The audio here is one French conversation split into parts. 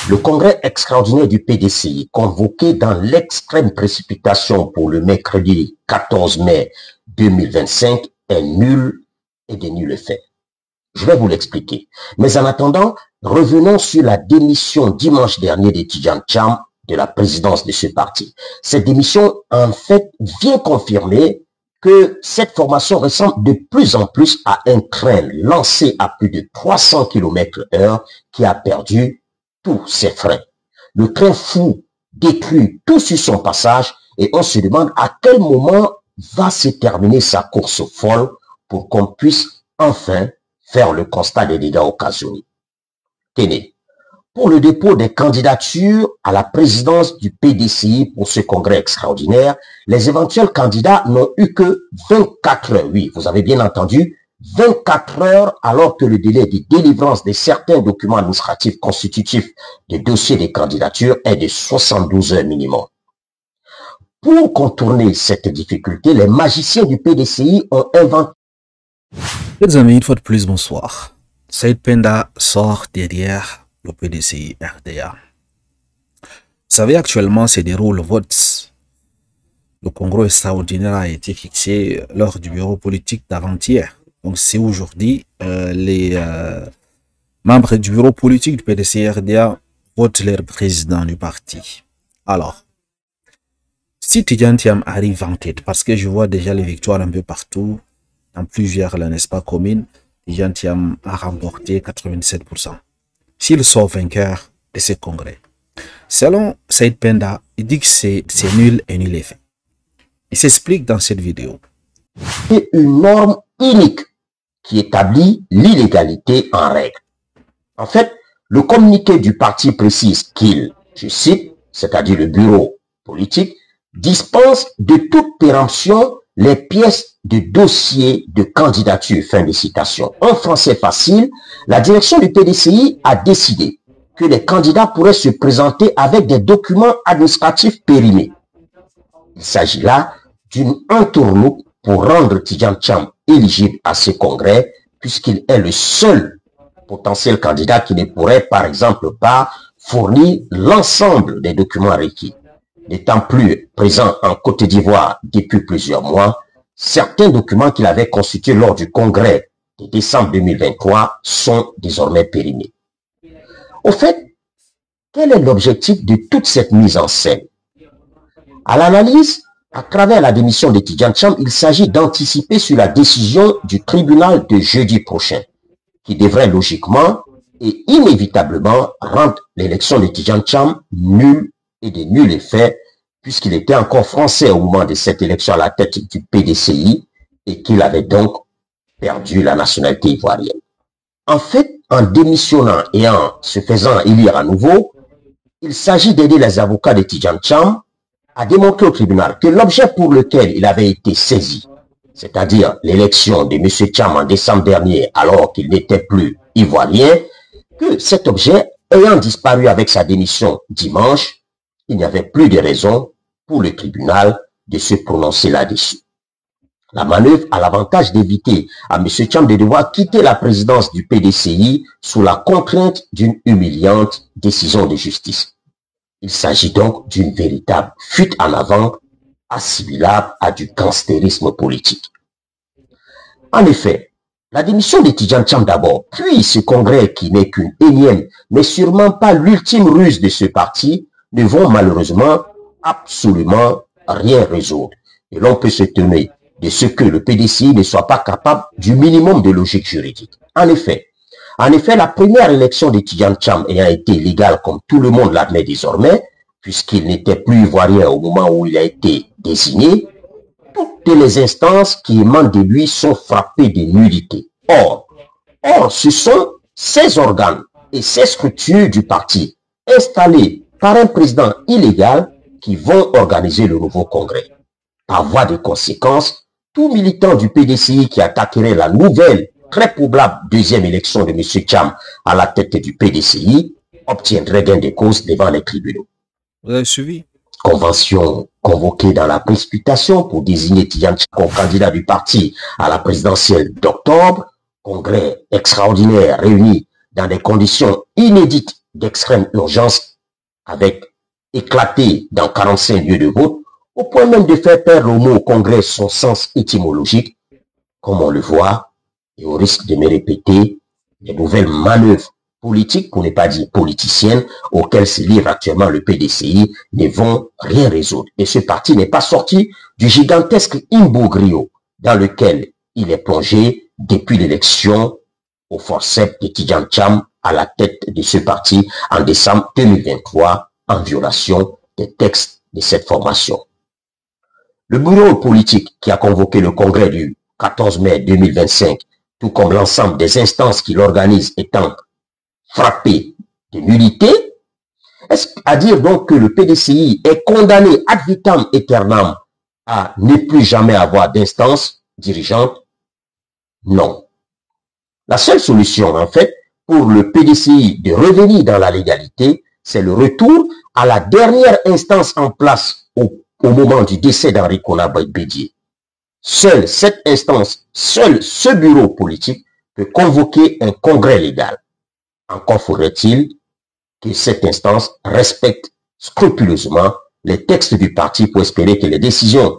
Le congrès extraordinaire du PDCI, convoqué dans l'extrême précipitation pour le mercredi 14 mai 2025, est nul et de nul effet. Je vais vous l'expliquer. Mais en attendant, revenons sur la démission dimanche dernier de Tidjane Thiam de la présidence de ce parti. Cette démission, en fait, vient confirmer que cette formation ressemble de plus en plus à un train lancé à plus de 300 km/h qui a perdu tous ses freins. Le train fou détruit tout sur son passage et on se demande à quel moment va se terminer sa course folle pour qu'on puisse enfin faire le constat des dégâts occasionnés. Tenez, pour le dépôt des candidatures à la présidence du PDCI pour ce congrès extraordinaire, les éventuels candidats n'ont eu que 24 heures. Oui, vous avez bien entendu, 24 heures alors que le délai de délivrance de certains documents administratifs constitutifs des dossiers de candidature est de 72 heures minimum. Pour contourner cette difficulté, les magiciens du PDCI ont inventé... Les amis, une fois de plus, bonsoir. Saïd Penda sort derrière le PDCI RDA. Vous savez, actuellement, se déroule le vote. Le congrès extraordinaire a été fixé lors du bureau politique d'avant-hier. Donc, c'est aujourd'hui, les membres du bureau politique du PDCI RDA votent leur président du parti. Alors, si Tidjane Thiam arrive en tête, parce que je vois déjà les victoires un peu partout, dans plusieurs, n'est-ce pas, communes, Tidjane Thiam a remporté 87%. S'il sort vainqueur de ce congrès, selon Saïd Penda, il dit que c'est nul et nul effet. Il s'explique dans cette vidéo. C'est une norme unique qui établit l'illégalité en règle. En fait, le communiqué du parti précise qu'il, je cite, c'est-à-dire le bureau politique, dispense de toute péremption les pièces de dossier de candidature, fin de citation. En français facile, la direction du PDCI a décidé que les candidats pourraient se présenter avec des documents administratifs périmés. Il s'agit là d'une entourloupe pour rendre Tidjane Thiam éligible à ce congrès, puisqu'il est le seul potentiel candidat qui ne pourrait, par exemple, pas fournir l'ensemble des documents requis. N'étant plus présent en Côte d'Ivoire depuis plusieurs mois, certains documents qu'il avait constitués lors du congrès de décembre 2023 sont désormais périmés. Au fait, quel est l'objectif de toute cette mise en scène? À l'analyse, à travers la démission de Tidjane Thiam, il s'agit d'anticiper sur la décision du tribunal de jeudi prochain, qui devrait logiquement et inévitablement rendre l'élection de Tidjane Thiam nulle et de nul effet, puisqu'il était encore français au moment de cette élection à la tête du PDCI et qu'il avait donc perdu la nationalité ivoirienne. En fait, en démissionnant et en se faisant élire à nouveau, il s'agit d'aider les avocats de Tidjane Thiam à démontrer au tribunal que l'objet pour lequel il avait été saisi, c'est-à-dire l'élection de M. Thiam en décembre dernier alors qu'il n'était plus ivoirien, que cet objet ayant disparu avec sa démission dimanche, il n'y avait plus de raison pour le tribunal de se prononcer là-dessus. La manœuvre a l'avantage d'éviter à M. Thiam de devoir quitter la présidence du PDCI sous la contrainte d'une humiliante décision de justice. Il s'agit donc d'une véritable fuite en avant assimilable à du gangstérisme politique. En effet, la démission de Tidjane Thiam d'abord, puis ce congrès qui n'est qu'une énième, mais sûrement pas l'ultime ruse de ce parti, ne vont malheureusement absolument rien résoudre. Et l'on peut se tenir de ce que le PDCI ne soit pas capable du minimum de logique juridique. En effet, la première élection de Tidjane Thiam ayant été légale comme tout le monde l'admet désormais, puisqu'il n'était plus ivoirien au moment où il a été désigné, toutes les instances qui émanent de lui sont frappées de nullité. Or, ce sont ces organes et ces structures du parti installés par un président illégal qui vont organiser le nouveau congrès. Par voie de conséquence, tout militant du PDCI qui attaquerait la nouvelle, très probable deuxième élection de M. Thiam à la tête du PDCI obtiendrait gain de cause devant les tribunaux. Vous avez suivi? Convention convoquée dans la précipitation pour désigner Tidjane Thiam comme candidat du parti à la présidentielle d'octobre, congrès extraordinaire réuni dans des conditions inédites d'extrême urgence avait éclaté dans 45 lieux de vote, au point même de faire perdre le mot au Congrès son sens étymologique, comme on le voit, et au risque de me répéter, les nouvelles manœuvres politiques, pour ne pas dire politiciennes, auxquelles se livre actuellement le PDCI, ne vont rien résoudre. Et ce parti n'est pas sorti du gigantesque imbroglio dans lequel il est plongé depuis l'élection au forceps de Tidjane Thiam à la tête de ce parti en décembre 2023 en violation des textes de cette formation. Le bureau politique qui a convoqué le congrès du 14 mai 2025, tout comme l'ensemble des instances qui l'organisent étant frappé de nullité, est-ce à dire donc que le PDCI est condamné ad vitam aeternam à ne plus jamais avoir d'instance dirigeante? Non. La seule solution, en fait, pour le PDCI de revenir dans la légalité, c'est le retour à la dernière instance en place au moment du décès d'Henri Konan Bédié. Seule cette instance, seul ce bureau politique peut convoquer un congrès légal. Encore faudrait-il que cette instance respecte scrupuleusement les textes du parti pour espérer que les décisions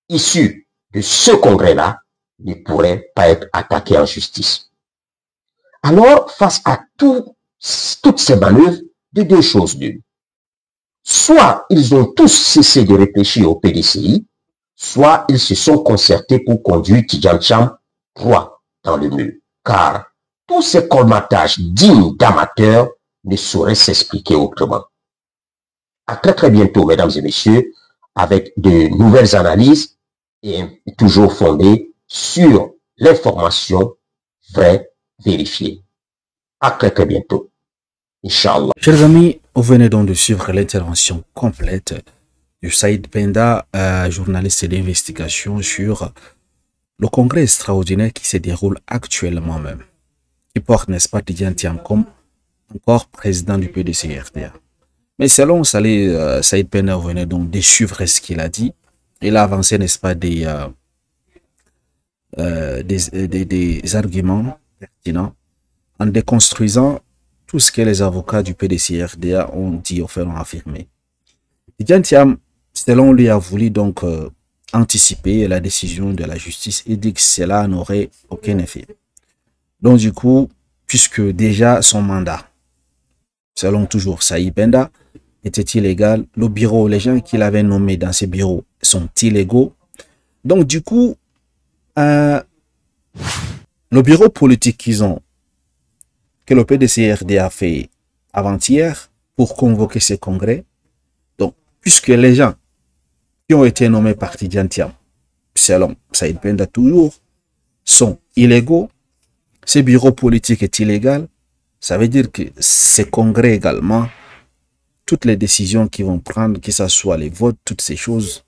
issues de ce congrès-là ne pourraient pas être attaquées en justice. Alors, face à toutes ces manœuvres, de deux choses d'une. Soit ils ont tous cessé de réfléchir au PDCI, soit ils se sont concertés pour conduire Tidjane Thiam droit dans le mur. Car tous ces colmatages dignes d'amateurs ne sauraient s'expliquer autrement. À très très bientôt, mesdames et messieurs, avec de nouvelles analyses et toujours fondées sur l'information vraie, vérifiée. À très très bientôt. Inch'Allah. Chers amis, vous venez donc de suivre l'intervention complète de Saïd Penda, journaliste d'investigation sur le congrès extraordinaire qui se déroule actuellement même, qui porte, n'est-ce pas, Tidjane Thiam comme encore président du PDCI-RDA. Mais selon Saïd Penda, vous venez donc de suivre ce qu'il a dit. Il a avancé, n'est-ce pas, des arguments pertinents en déconstruisant tout ce que les avocats du PDCI-RDA ont dit ou ont affirmé. Tidjane Thiam, selon lui, a voulu donc anticiper la décision de la justice et dit que cela n'aurait aucun effet. Donc du coup, puisque déjà son mandat, selon toujours Saïd Penda, était illégal, le bureau, les gens qu'il avait nommés dans ces bureaux sont illégaux. Donc du coup, le bureau politique que le PDCI-RDA a fait avant-hier pour convoquer ce congrès, donc puisque les gens qui ont été nommés par Tidjane Thiam, selon Saïd Penda toujours, sont illégaux, ce bureau politique est illégal, ça veut dire que ce congrès également, toutes les décisions qu'ils vont prendre, que ce soit les votes, toutes ces choses,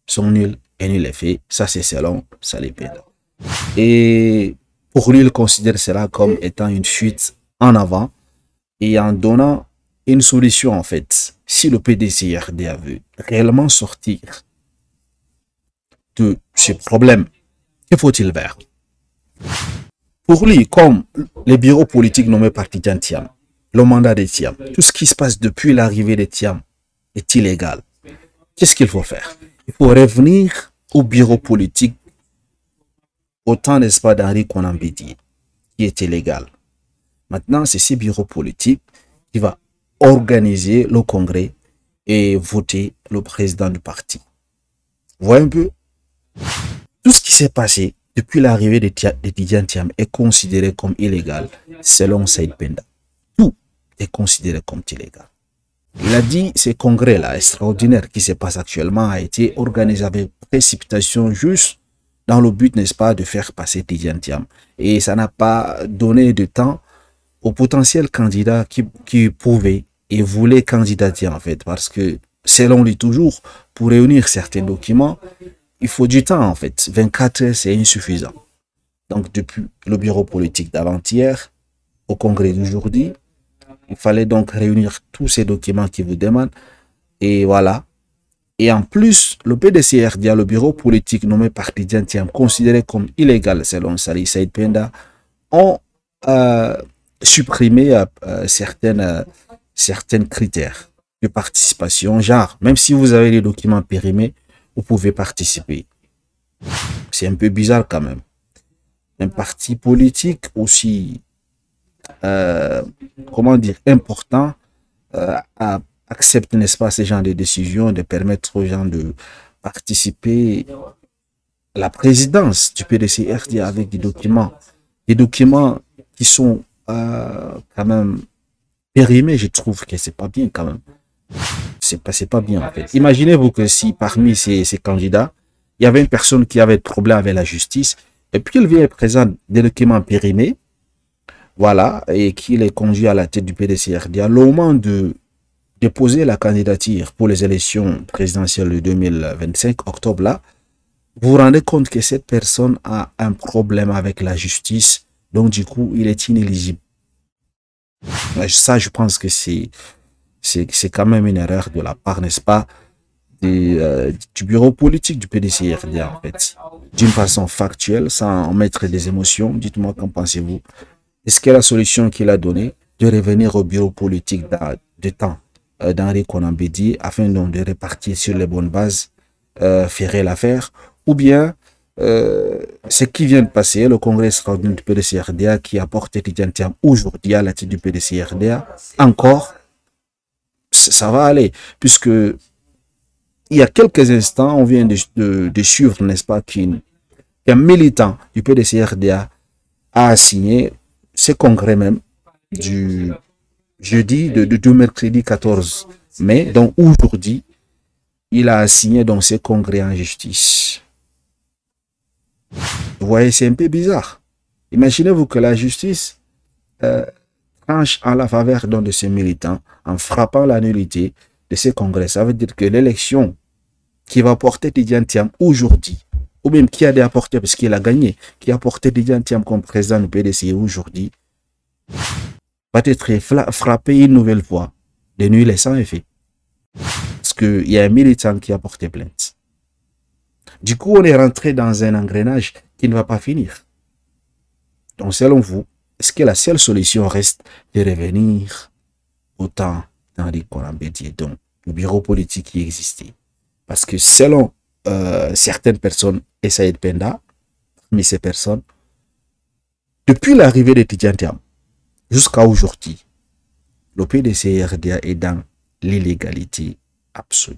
sont nulles et nul est fait. Ça, c'est selon Saïd Penda. Et pour lui, il considère cela comme étant une fuite en avant et en donnant une solution, en fait. Si le PDCI-RDA veut réellement sortir de ce problème, que faut-il faire? Pour lui, comme les bureaux politiques nommés par Tidjane Thiam, le mandat de Thiam, tout ce qui se passe depuis l'arrivée de Thiam est illégal. Qu'est-ce qu'il faut faire? Il faut revenir au bureau politique au temps, n'est-ce pas, d'Henri Konan Bédié, qui était légal. Maintenant, c'est ce bureau politique qui va organiser le congrès et voter le président du parti. Vous voyez un peu? Tout ce qui s'est passé depuis l'arrivée de Tidjane Thiam est considéré comme illégal, selon Saïd Penda. Tout est considéré comme illégal. Il a dit ce congrès-là extraordinaire qui se passe actuellement a été organisé avec précipitation juste dans le but, n'est-ce pas, de faire passer Tidjane Thiam. Et ça n'a pas donné de temps aux potentiels candidats qui pouvaient et voulaient candidater, en fait. Parce que, selon lui toujours, pour réunir certains documents, il faut du temps, en fait. 24 heures, c'est insuffisant. Donc, depuis le bureau politique d'avant-hier au congrès d'aujourd'hui, il fallait donc réunir tous ces documents qui vous demandent. Et voilà. Et en plus, le PDCI-RDA, le bureau politique nommé par Tidjane Thiam, considéré comme illégal selon Saïd Penda, ont supprimer certains critères de participation, genre, même si vous avez les documents périmés, vous pouvez participer. C'est un peu bizarre quand même. Un parti politique aussi, comment dire, important, accepte, n'est-ce pas, ce genre de décisions, de permettre aux gens de participer à la présidence du PDC-RDA avec des documents qui sont quand même périmés. Je trouve que c'est pas bien quand même. C'est pas bien en fait. Imaginez-vous que si parmi ces candidats, il y avait une personne qui avait des problèmes avec la justice, et puis il vient et présente des documents périmés, voilà, et qu'il est conduit à la tête du PDC-RDA, au moment de déposer la candidature pour les élections présidentielles de 2025, octobre là, vous vous rendez compte que cette personne a un problème avec la justice, donc du coup, il est inéligible. Ça, je pense que c'est quand même une erreur de la part, n'est-ce pas, du bureau politique du PDC-RDA, en fait. D'une façon factuelle, sans mettre des émotions, dites-moi qu'en pensez-vous. Est-ce que la solution qu'il a donnée de revenir au bureau politique de temps d'Henri Konan Bédié afin donc de répartir sur les bonnes bases ferait l'affaire, ou bien ce qui vient de passer, le congrès extraordinaire du PDC-RDA qui a porté Tidjane Thiam aujourd'hui à la tête du PDC-RDA, encore, ça va aller, puisque il y a quelques instants, on vient de suivre, n'est-ce pas, qu'un militant du PDC-RDA a signé ce congrès même du jeudi, de mercredi 14 mai, donc aujourd'hui, il a signé donc ce congrès en justice. Vous voyez, c'est un peu bizarre. Imaginez-vous que la justice tranche en la faveur de ces militants en frappant la nullité de ce congrès. Ça veut dire que l'élection qui va porter Tidjane Thiam aujourd'hui, ou même qui a déjà porté, parce qu'il a gagné, qui a porté Tidjane Thiam comme président du PDC aujourd'hui, va être frappé une nouvelle fois de nul et sans effet. Parce qu'il y a un militant qui a porté plainte. Du coup, on est rentré dans un engrenage qui ne va pas finir. Donc, selon vous, est-ce que la seule solution reste de revenir au temps d'Henri Konan Bédié, donc le bureau politique qui existait? Parce que selon certaines personnes, et Saïd Penda, mais ces personnes, depuis l'arrivée de Tidjane Thiam jusqu'à aujourd'hui, le PDC-RDA est dans l'illégalité absolue.